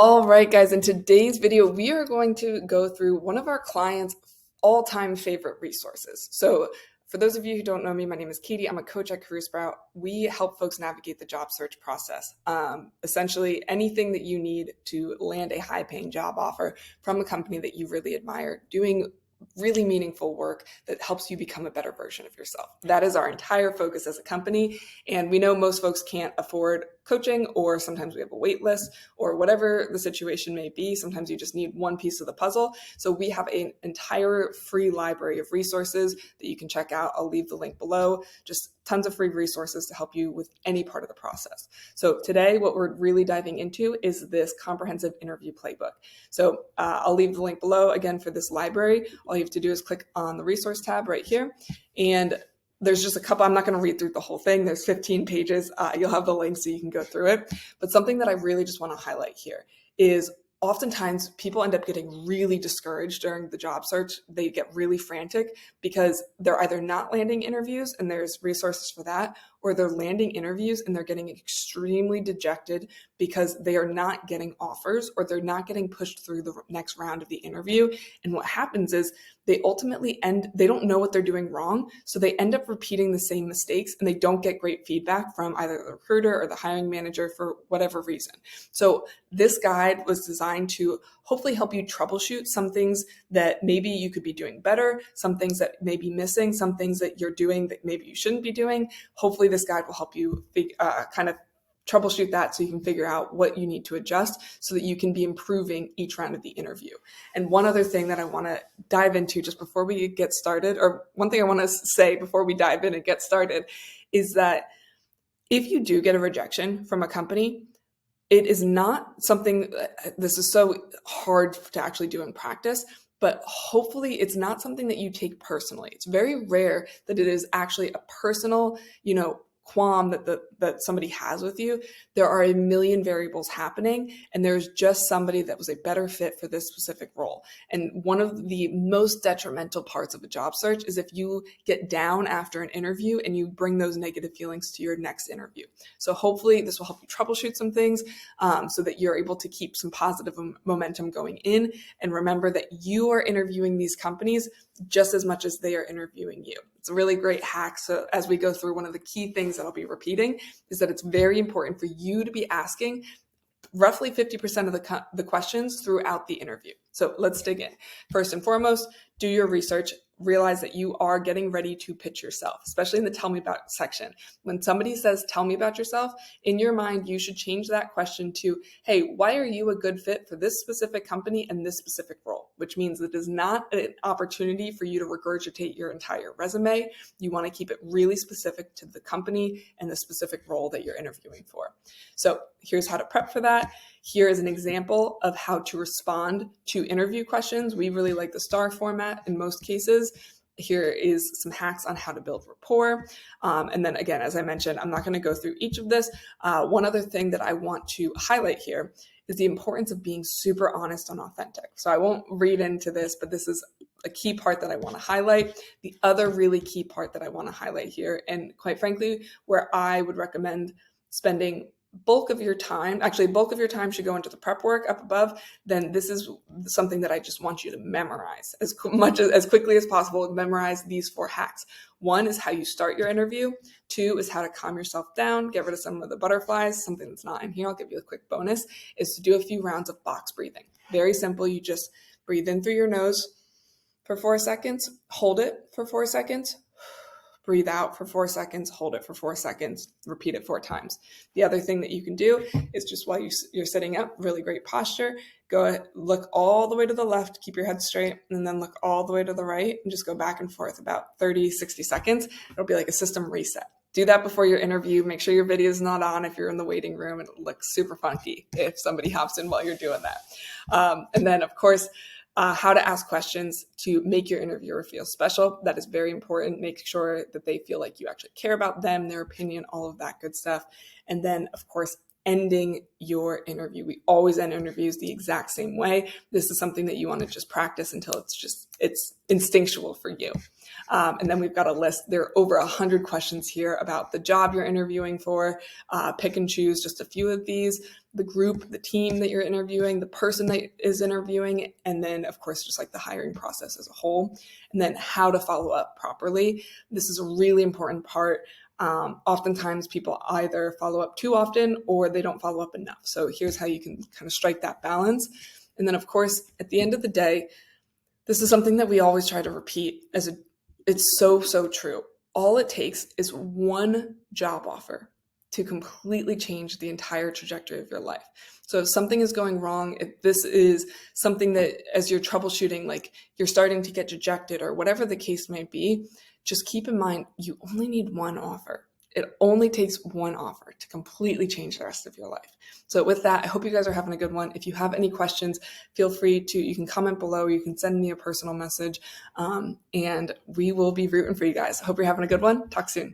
All right, guys, in today's video, we are going to go through one of our clients' all-time favorite resources. So for those of you who don't know me, my name is Katie. I'm a coach at Career Sprout. We help folks navigate the job search process. Essentially, anything that you need to land a high-paying job offer from a company that you really admire, doing really meaningful work that helps you become a better version of yourself. That is our entire focus as a company. And we know most folks can't afford coaching, or sometimes we have a wait list, or whatever the situation may be. Sometimes you just need one piece of the puzzle. So we have an entire free library of resources that you can check out. I'll leave the link below. Just tons of free resources to help you with any part of the process. So today, what we're really diving into is this comprehensive interview playbook. So I'll leave the link below again for this library. All you have to do is click on the resource tab right here. And there's just a couple, I'm not going to read through the whole thing. There's 15 pages. You'll have the link so you can go through it. But something that I really just want to highlight here is oftentimes people end up getting really discouraged during the job search. They get really frantic because they're either not landing interviews, and there's resources for that, or they're landing interviews and they're getting extremely dejected because they are not getting offers, or they're not getting pushed through the next round of the interview. And what happens is they ultimately they don't know what they're doing wrong. So they end up repeating the same mistakes, and they don't get great feedback from either the recruiter or the hiring manager for whatever reason. So this guide was designed to hopefully help you troubleshoot some things that maybe you could be doing better, some things that may be missing, some things that you're doing that maybe you shouldn't be doing. Hopefully this guide will help you kind of troubleshoot that so you can figure out what you need to adjust so that you can be improving each round of the interview. And one other thing that I want to dive into just before we get started, or one thing I want to say before we dive in and get started, is that if you do get a rejection from a company, it is not something, this is so hard to actually do in practice, but hopefully it's not something that you take personally. It's very rare that it is actually a personal, qualm that somebody has with you. There are a million variables happening, and there's just somebody that was a better fit for this specific role. And one of the most detrimental parts of a job search is if you get down after an interview and you bring those negative feelings to your next interview. So hopefully this will help you troubleshoot some things so that you're able to keep some positive momentum going in. And remember that you are interviewing these companies just as much as they are interviewing you. It's a really great hack. So as we go through, one of the key things that I'll be repeating is that it's very important for you to be asking roughly 50% of the questions throughout the interview. So let's dig in. First and foremost, do your research. Realize that you are getting ready to pitch yourself, especially in the tell me about section. When somebody says, tell me about yourself, in your mind, you should change that question to, hey, why are you a good fit for this specific company and this specific role? Which means that it is not an opportunity for you to regurgitate your entire resume. You want to keep it really specific to the company and the specific role that you're interviewing for. So here's how to prep for that. Here is an example of how to respond to interview questions. We really like the STAR format in most cases. Here is some hacks on how to build rapport. And then again, as I mentioned, I'm not going to go through each of this. One other thing that I want to highlight here is the importance of being super honest and authentic. So I won't read into this, but this is a key part that I want to highlight. The other really key part that I want to highlight here, and quite frankly, where I would recommend spending bulk of your time should go into the prep work up above, then this is something that I just want you to memorize as quickly as possible. Memorize these 4 hacks. 1 is how you start your interview. 2 is how to calm yourself down, get rid of some of the butterflies. Something that's not in here, I'll give you a quick bonus, is to do a few rounds of box breathing. Very simple. You just breathe in through your nose for 4 seconds, hold it for 4 seconds, breathe out for 4 seconds, hold it for 4 seconds, repeat it 4 times. The other thing that you can do is just while you're sitting up, really great posture, go ahead, look all the way to the left, keep your head straight, and then look all the way to the right, and just go back and forth about 30, 60 seconds. It'll be like a system reset. Do that before your interview. Make sure your video is not on if you're in the waiting room. It'll look super funky if somebody hops in while you're doing that. And then, of course, how to ask questions to make your interviewer feel special. That is very important. Make sure that they feel like you actually care about them, their opinion, all of that good stuff. And then, of course, ending your interview. We always end interviews the exact same way. This is something that you want to just practice until it's instinctual for you. And then we've got a list. There are over 100 questions here about the job you're interviewing for. Pick and choose just a few of these. the group, the team that you're interviewing, the person that is interviewing, and then of course just like the hiring process as a whole, and then how to follow up properly. This is a really important part. Oftentimes people either follow up too often or they don't follow up enough. So here's how you can kind of strike that balance. And then of course, at the end of the day, this is something that we always try to repeat it's so, so true. All it takes is one job offer to completely change the entire trajectory of your life. So if something is going wrong, if this is something that as you're troubleshooting, like you're starting to get dejected or whatever the case may be, just keep in mind, you only need one offer. It only takes one offer to completely change the rest of your life. So with that, I hope you guys are having a good one. If you have any questions, feel free to, you can comment below, you can send me a personal message, and we will be rooting for you guys. I hope you're having a good one. Talk soon.